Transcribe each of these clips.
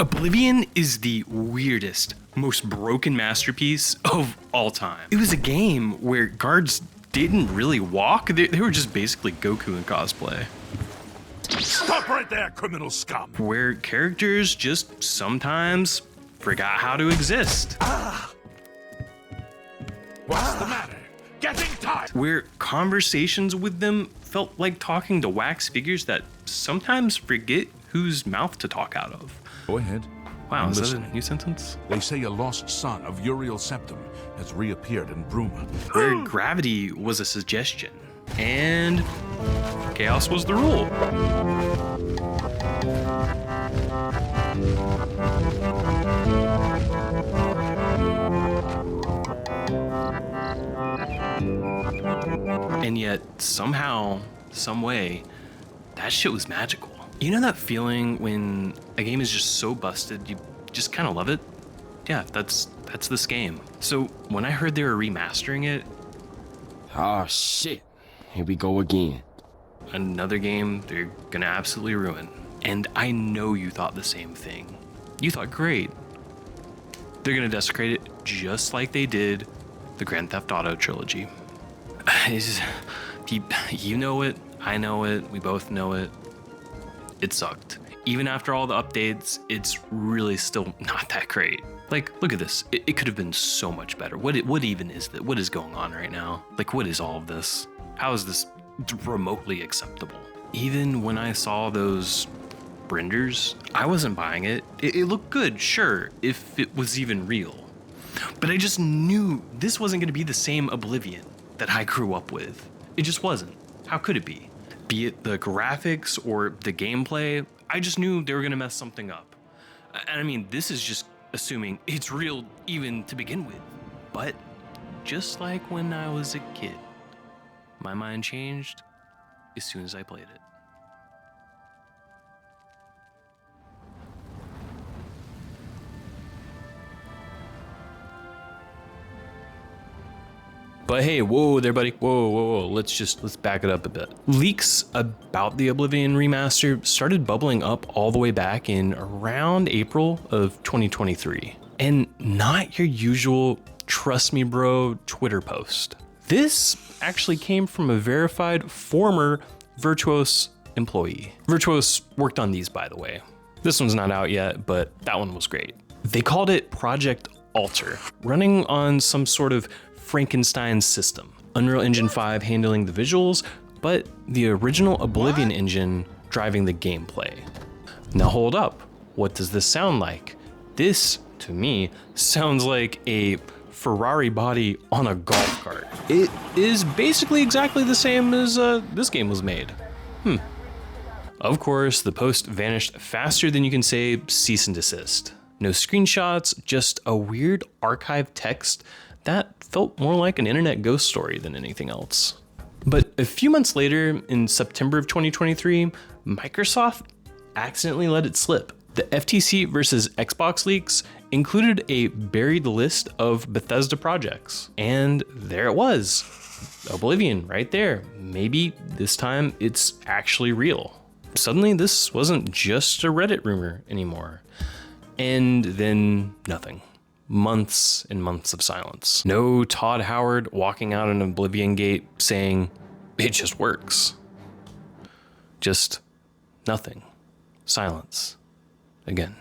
Oblivion is the weirdest, most broken masterpiece of all time. It was a game where guards didn't really walk, they were just basically Goku in cosplay. Stop right there, criminal scum! Where characters just sometimes forgot how to exist. What's the matter? Getting tired! Where conversations with them felt like talking to wax figures that sometimes forget whose mouth to talk out of. Go ahead. Wow, is Listen. that a new sentence? They say a lost son of Uriel Septim has reappeared in Bruma. Where gravity was a suggestion, and chaos was the rule. And yet, somehow, some way, that shit was magical. You know that feeling when a game is just so busted, you just kind of love it? Yeah, that's this game. So when I heard they were remastering it, Oh shit, here we go again. another game they're gonna absolutely ruin. And I know you thought the same thing. You thought, great. They're gonna desecrate it just like they did the Grand Theft Auto trilogy. You know it, I know it, we both know it. It sucked. Even after all the updates, it's really still not that great. Like, look at this. It could have been so much better. What even is that? What is going on right now? Like, what is all of this? How is this remotely acceptable? Even when I saw those renders, I wasn't buying it. It looked good, sure, if it was even real. But I just knew this wasn't gonna be the same Oblivion that I grew up with. It just wasn't. How could it be? Be it the graphics or the gameplay, I just knew they were gonna mess something up. And I mean, this is just assuming it's real even to begin with. But just like when I was a kid, my mind changed as soon as I played it. But hey, whoa there, buddy. Whoa. Let's back it up a bit. Leaks about the Oblivion remaster started bubbling up all the way back in around April of 2023. And not your usual trust me bro Twitter post. This actually came from a verified former Virtuos employee. Virtuos worked on these, by the way. This one's not out yet, but that one was great. They called it Project Alter, running on some sort of Frankenstein system. Unreal Engine 5 handling the visuals, but the original Oblivion engine driving the gameplay. Now hold up, what does this sound like? This, to me, sounds like a Ferrari body on a golf cart. It is basically exactly the same as this game was made. Of course, the post vanished faster than you can say cease and desist. No screenshots, just a weird archived text that felt more like an internet ghost story than anything else. But a few months later, in September of 2023, Microsoft accidentally let it slip. The FTC versus Xbox leaks included a buried list of Bethesda projects. And there it was, Oblivion right there. Maybe this time it's actually real. Suddenly this wasn't just a Reddit rumor anymore. And then nothing. Months and months of silence. No Todd Howard walking out an Oblivion gate saying, it just works. Just nothing. Silence. Again.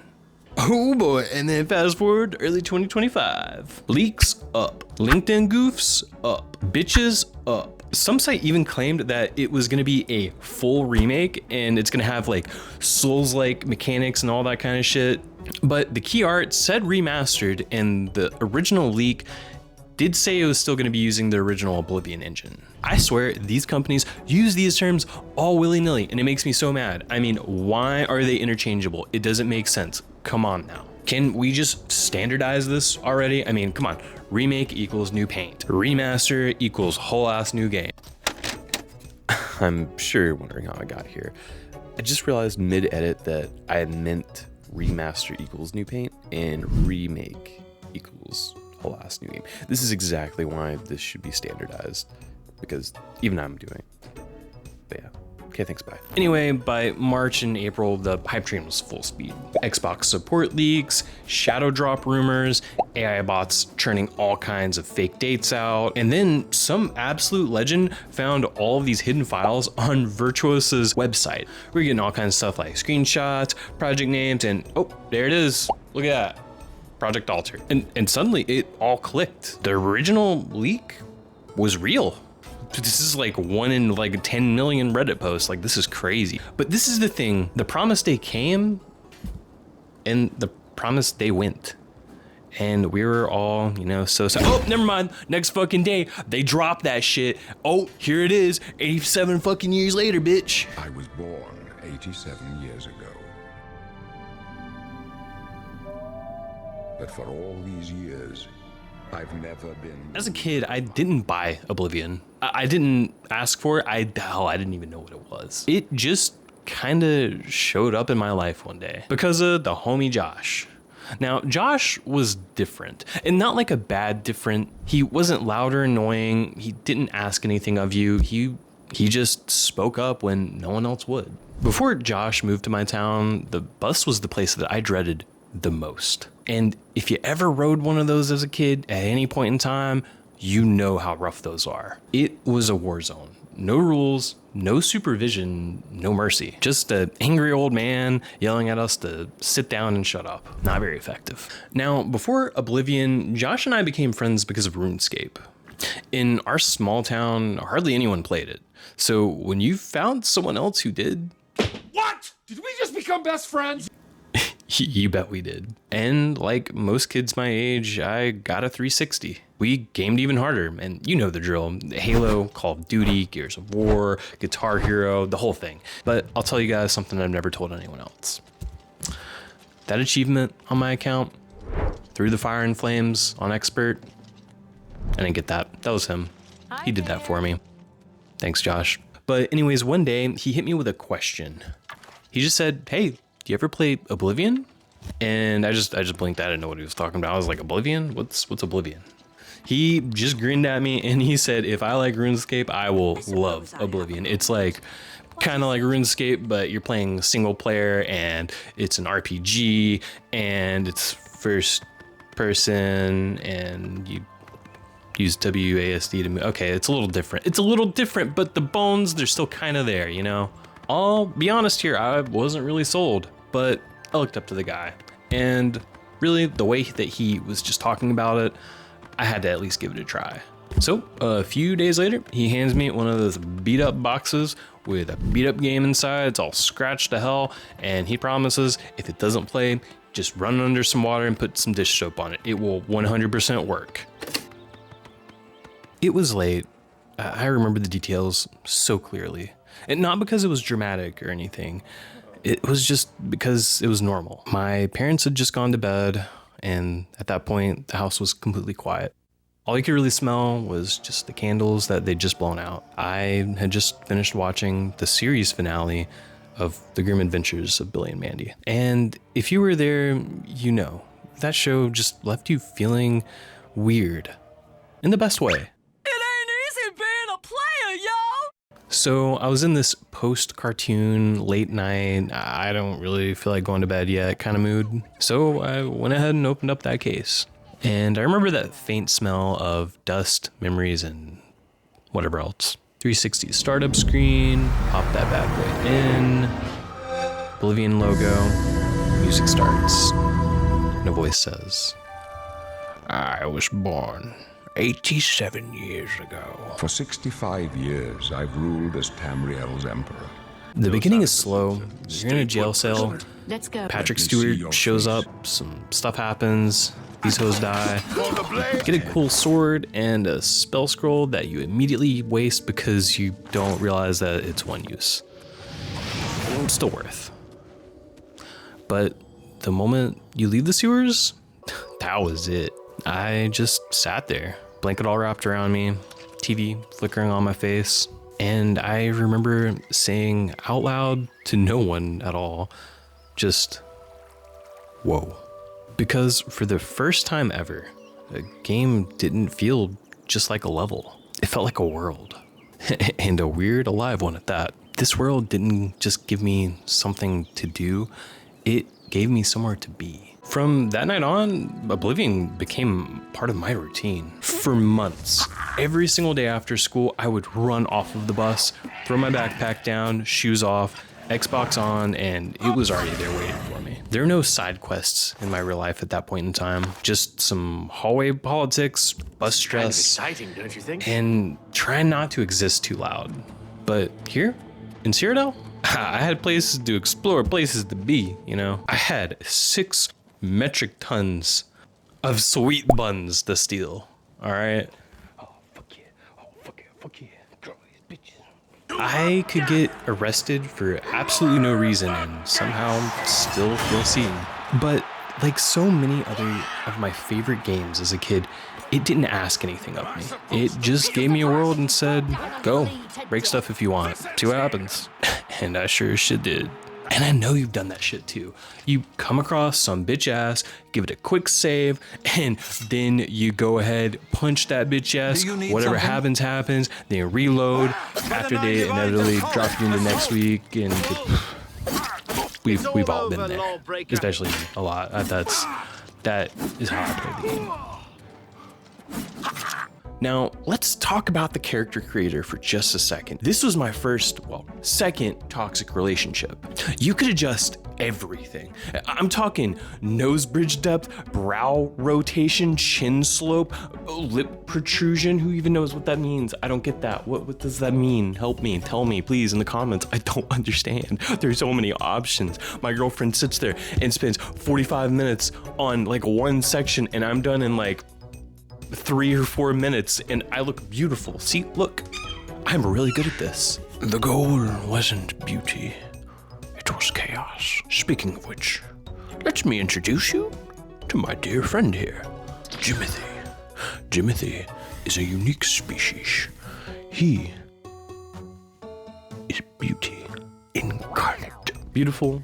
Oh boy, and then fast forward to early 2025. Leaks up. LinkedIn goofs up. Bitches up. Some site even claimed that it was gonna be a full remake and it's gonna have like Souls-like mechanics and all that kind of shit. But the key art said remastered, and the original leak did say it was still gonna be using the original Oblivion engine. I swear, these companies use these terms all willy-nilly, and it makes me so mad. I mean, why are they interchangeable? It doesn't make sense. Come on now. Can we just standardize this already? I mean, come on. Remake equals new paint. Remaster equals whole ass new game. I'm sure you're wondering how I got here. I just realized mid-edit that I meant remaster equals new paint and remake equals whole ass new game. This is exactly why this should be standardized, because even I'm doing it. But yeah. Okay, thanks, bye. Anyway, by March and April, the hype train was full speed. Xbox support leaks, shadow drop rumors, AI bots churning all kinds of fake dates out, and then some absolute legend found all of these hidden files on Virtuosa's website. We're getting all kinds of stuff like screenshots, project names, and oh, there it is. Look at that. Project Alter. And suddenly it all clicked. The original leak was real. This is like 1 in like 10 million Reddit posts. Like, this is crazy. But this is the thing. The promised day came and the promised day went. And we were all, you know, so oh, never mind. Next fucking day, they dropped that shit. Oh, here it is. 87 fucking years later, bitch. I was born 87 years ago. But for all these years, I've never been... As a kid, I didn't buy Oblivion. I didn't ask for it. I didn't even know what it was. It just kind of showed up in my life one day because of the homie Josh. Now, Josh was different, and not like a bad different. He wasn't loud or annoying. He didn't ask anything of you. He just spoke up when no one else would. Before Josh moved to my town, the bus was the place that I dreaded the most. And if you ever rode one of those as a kid at any point in time, you know how rough those are. It was a war zone. No rules, no supervision, no mercy. Just an angry old man yelling at us to sit down and shut up. Not very effective. Now, before Oblivion, Josh and I became friends because of RuneScape. In our small town, hardly anyone played it. So when you found someone else who did... What? Did we just become best friends? You bet we did. And like most kids my age, I got a 360. We gamed even harder, and you know the drill. Halo, Call of Duty, Gears of War, Guitar Hero, the whole thing. But I'll tell you guys something I've never told anyone else. That achievement on my account, Through the Fire and Flames on Expert, I didn't get that. That was him. He did that for me. Thanks, Josh. But anyways, one day he hit me with a question. He just said, hey, do you ever play Oblivion? And I just blinked. I didn't know what he was talking about. I was like, Oblivion? What's Oblivion? He just grinned at me and he said, if I like RuneScape, I will love Oblivion. It's like kind of like RuneScape, but you're playing single player and it's an RPG and it's first person and you use WASD to move. Okay, it's a little different. It's a little different, but the bones, they're still kind of there, you know? I'll be honest here, I wasn't really sold, but I looked up to the guy. And really, the way that he was just talking about it, I had to at least give it a try. So a few days later, he hands me one of those beat up boxes with a beat up game inside. It's all scratched to hell. And he promises if it doesn't play, just run it under some water and put some dish soap on it. It will 100% work. It was late. I remember the details so clearly. And not because it was dramatic or anything. It was just because it was normal. My parents had just gone to bed, and at that point, the house was completely quiet. All you could really smell was just the candles that they'd just blown out. I had just finished watching the series finale of The Grim Adventures of Billy and Mandy. And if you were there, you know, that show just left you feeling weird in the best way. So I was in this post-cartoon, late night, I don't really feel like going to bed yet kind of mood. So I went ahead and opened up that case. And I remember that faint smell of dust, memories, and whatever else. 360 startup screen, pop that bad boy in, Oblivion logo, music starts, and a voice says, I was born 87 years ago. For 65 years, I've ruled as Tamriel's emperor. The beginning is slow. You're in a jail cell. Let's go. Patrick Stewart shows up. Some stuff happens. These hoes die. Get a cool sword and a spell scroll that you immediately waste because you don't realize that it's one use. It's still worth. But the moment you leave the sewers, that was it. I just sat there. Blanket all wrapped around me, TV flickering on my face, and I remember saying out loud to no one at all, just, whoa. Because for the first time ever, a game didn't feel just like a level. It felt like a world, and a weird, alive one at that. This world didn't just give me something to do, it gave me somewhere to be. From that night on, Oblivion became part of my routine. For months, every single day after school, I would run off of the bus, throw my backpack down, shoes off, Xbox on, and it was already there waiting for me. There are no side quests in my real life at that point in time. Just some hallway politics, bus stress, kind of exciting, don't you think? and trying not to exist too loud. But here, in Cyrodiil, I had places to explore, places to be, you know? I had 6 metric tons of sweet buns to steal, all right? Oh, fuck yeah. Oh, fuck yeah. Fuck yeah. Girl, these bitches. I could get arrested for absolutely no reason and somehow still feel seen. But like so many other of my favorite games as a kid, it didn't ask anything of me. It just gave me a world and said, go, break stuff if you want, see what happens. And I sure as shit did. And I know you've done that shit too. You come across some bitch ass, give it a quick save, and then you go ahead, punch that bitch ass, whatever happens, happens, then reload after they inevitably drop you into next week, and we've all been there, especially me, a lot. That is how I play the game. Now, let's talk about the character creator for just a second. This was my second toxic relationship. You could adjust everything. I'm talking nose bridge depth, brow rotation, chin slope, lip protrusion. Who even knows what that means? I don't get that. What does that mean? Help me, tell me, please, in the comments. I don't understand. There's so many options. My girlfriend sits there and spends 45 minutes on like one section, and I'm done in like 3 or 4 minutes, and I look beautiful. See, look, I'm really good at this. The goal wasn't beauty, it was chaos. Speaking of which, let me introduce you to my dear friend here, Jimothy. Jimothy is a unique species. He is beauty incarnate. Beautiful,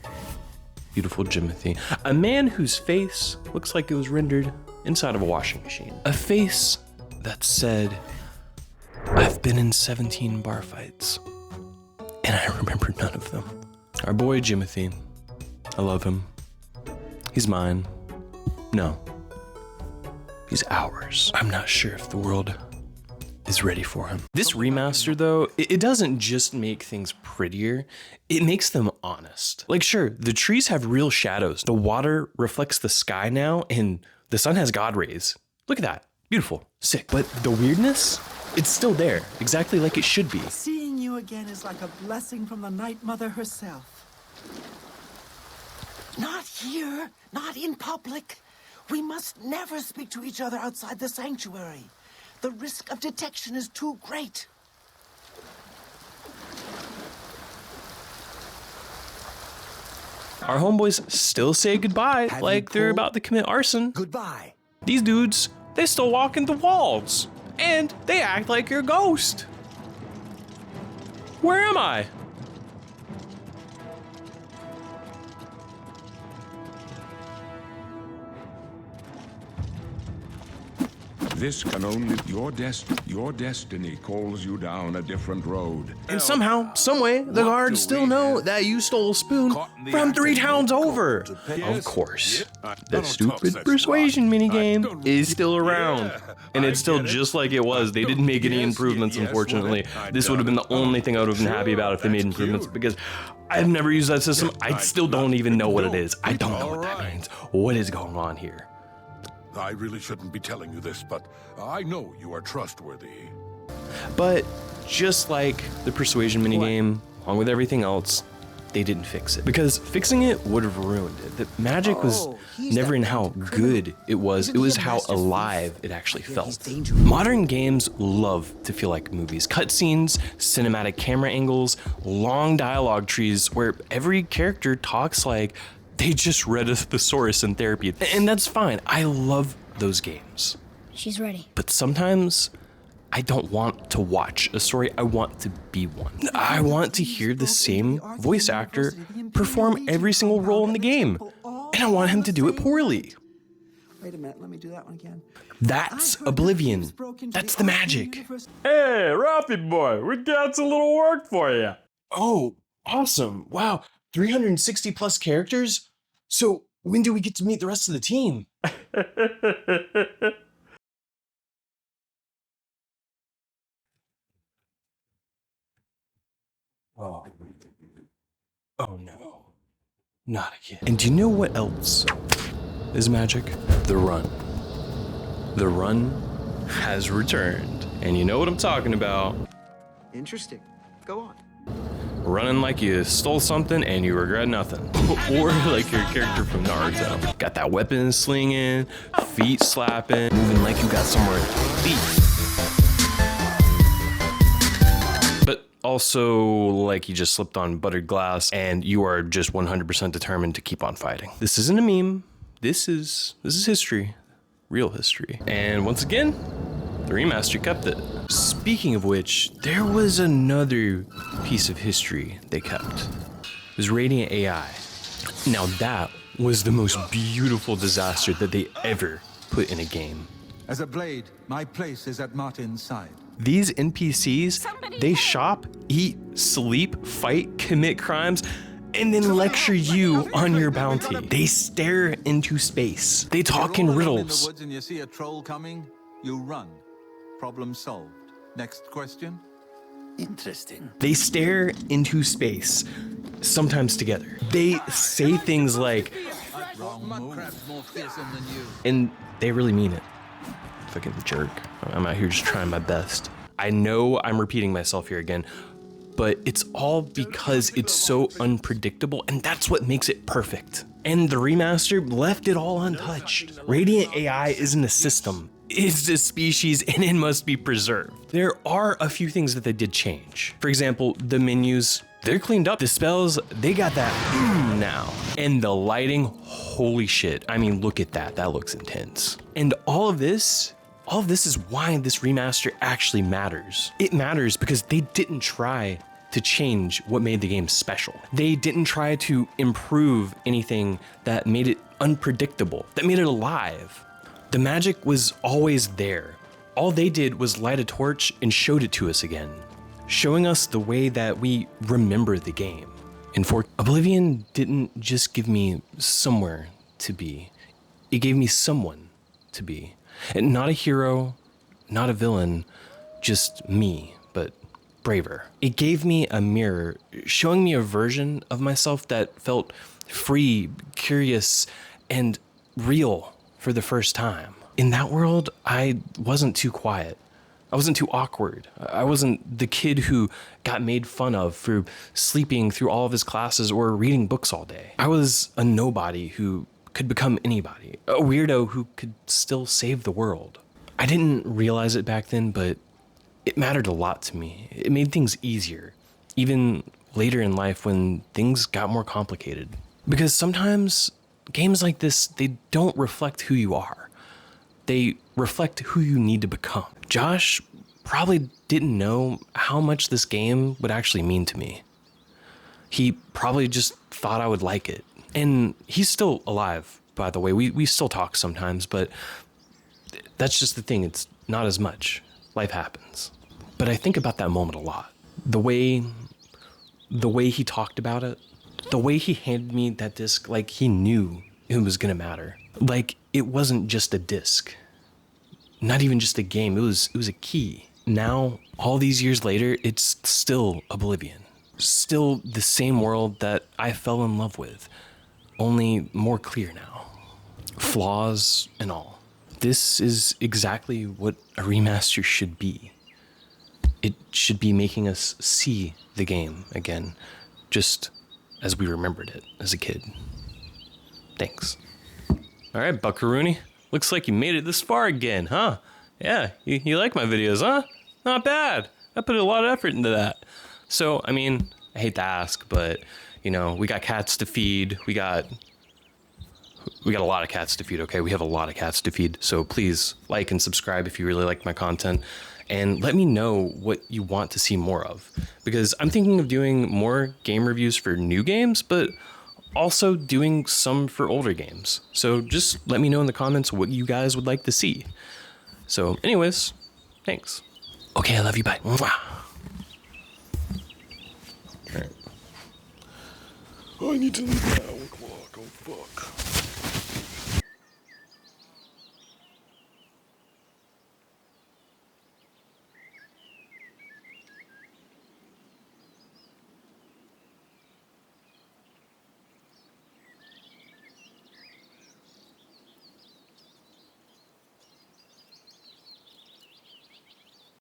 beautiful Jimothy. A man whose face looks like it was rendered inside of a washing machine. A face that said, I've been in 17 bar fights, and I remember none of them. Our boy Jimothy, I love him. He's mine. No, he's ours. I'm not sure if the world is ready for him. This remaster though, it doesn't just make things prettier, it makes them honest. Like sure, the trees have real shadows. The water reflects the sky now, and the sun has God rays. Look at that. Beautiful. Sick. But the weirdness, it's still there, exactly like it should be. Seeing you again is like a blessing from the Night Mother herself. Not here, not in public. We must never speak to each other outside the sanctuary. The risk of detection is too great. Our homeboys still say goodbye like they're about to commit arson. Goodbye. These dudes, they still walk into walls. And they act like you're a ghost. Where am I? This can only your destiny calls you down a different road. And somehow, someway, the guards still know that you stole a spoon from 3 towns over. Of course, the stupid persuasion minigame is still around. And it's still just like it was. They didn't make any improvements, unfortunately. This would have been the only thing I would have been happy about if they made improvements, because I've never used that system. I still don't even know what it is. I don't know what that means. What is going on here? I really shouldn't be telling you this, but I know you are trustworthy. But just like the persuasion minigame, along with everything else, they didn't fix it. Because fixing it would have ruined it. The magic was never in how good it was how alive it actually felt. Modern games love to feel like movies. Cutscenes, cinematic camera angles, long dialogue trees where every character talks like they just read a thesaurus in therapy. And that's fine. I love those games. She's ready. But sometimes I don't want to watch a story, I want to be one. I want to hear the same voice actor perform every single role in the game. And I want him to do it poorly. Wait a minute, let me do that one again. That's Oblivion. That's the magic. Hey, Rafi boy, we got a little work for you. Oh, awesome. Wow. 360 plus characters? So when do we get to meet the rest of the team? Oh. Oh no. Not again. And do you know what else is magic? The run. The run has returned. And you know what I'm talking about. Interesting. Go on. Running like you stole something and you regret nothing. Or like your character from Naruto. Got that weapon slinging, feet slapping, moving like you got somewhere to be. But also like you just slipped on buttered glass and you are just 100% determined to keep on fighting. This isn't a meme. This is history. Real history. And once again, the remaster kept it. Speaking of which, there was another piece of history they kept. It was Radiant AI. Now that was the most beautiful disaster that they ever put in a game. As a blade, my place is at Martin's side. These NPCs, they shop, eat, sleep, fight, commit crimes, and then lecture you on your bounty. They stare into space. They talk in riddles. In the woods and you see a troll coming, you run. Problem solved. Next question. Interesting. They stare into space, sometimes together. They say things like, and they really mean it. Fucking jerk. I'm out here just trying my best. I know I'm repeating myself here again, but it's all because it's so unpredictable, and that's what makes it perfect. And the remaster left it all untouched. Radiant AI isn't a system. It's a species and it must be preserved. There are a few things that they did change. For example, the menus, they're cleaned up. The spells, they got that now. And the lighting, holy shit. I mean, look at that. That looks intense. And all of this is why this remaster actually matters. It matters because they didn't try to change what made the game special. They didn't try to improve anything that made it unpredictable, that made it alive. The magic was always there. All they did was light a torch and showed it to us again, showing us the way that we remember the game. And for Oblivion didn't just give me somewhere to be, it gave me someone to be. And not a hero, not a villain, just me, but braver. It gave me a mirror, showing me a version of myself that felt free, curious, and real for the first time. In that world, I wasn't too quiet. I wasn't too awkward. I wasn't the kid who got made fun of for sleeping through all of his classes or reading books all day. I was a nobody who could become anybody, a weirdo who could still save the world. I didn't realize it back then, but it mattered a lot to me. It made things easier, even later in life when things got more complicated. Because sometimes games like this, they don't reflect who you are. They reflect who you need to become. Josh probably didn't know how much this game would actually mean to me. He probably just thought I would like it. And he's still alive, by the way. We still talk sometimes, but that's just the thing. It's not as much. Life happens. But I think about that moment a lot. The way he talked about it, the way he handed me that disc, like he knew it was gonna matter. Like it wasn't just a disc, not even just a game. It was a key. Now, all these years later, it's still Oblivion, still the same world that I fell in love with, only more clear now, flaws and all. This is exactly what a remaster should be. It should be making us see the game again, just as we remembered it as a kid. Thanks. All right, Buckaroony. Looks like you made it this far again, huh? Yeah, you like my videos, huh? Not bad. I put a lot of effort into that. So, I mean, I hate to ask, but, you know, we got cats to feed. We got a lot of cats to feed, okay? We have a lot of cats to feed. So please like and subscribe if you really like my content. And let me know what you want to see more of. Because I'm thinking of doing more game reviews for new games, but also doing some for older games. So just let me know in the comments what you guys would like to see. So anyways, thanks. Okay, I love you, bye. Mwah. All right. I need to leave now. O'clock. Oh fuck.